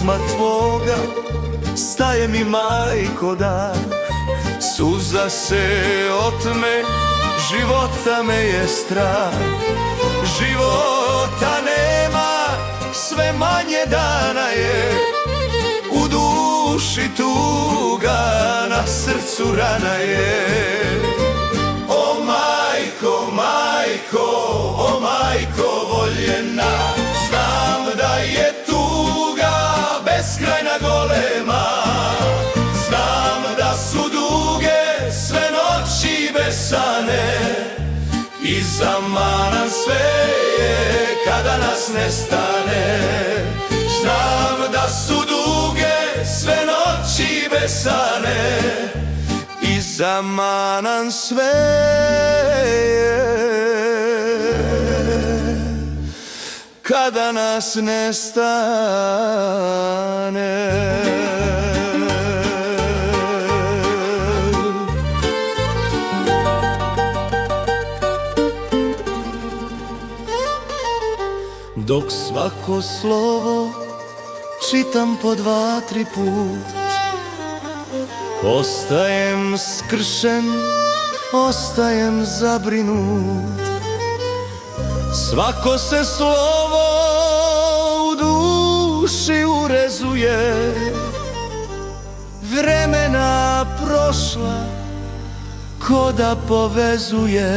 pisma tvoga staje mi, majko, dah. Suza se otme, života me je strah. Života nema, sve manje dana je. U duši tuga, na srcu rana je. O majko, majko, o majko voljena, znam da je tuga beskrajna golema. Znam da su duge sve noći besane i zamanan sve je kada nas nestane. Znam da su duge sve noći besane i zamanan sve je kada nas nestane. Dok svako slovo čitam po 2-3 put, ostajem skršen, ostajem zabrinut. Svako se slovo u duši urezuje, vremena prošla ko da povezuje.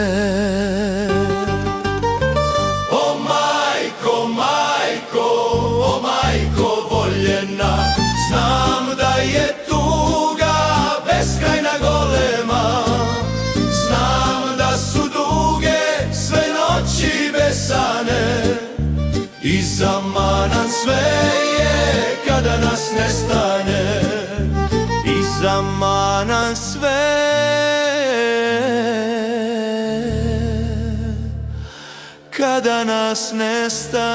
O majko, majko, o majko voljena, znam da je tuga beskrajna golema. Znam da su duge sve noći besane i zamanan sve je kada nas nestane. I zamanan sve kada nas nestane.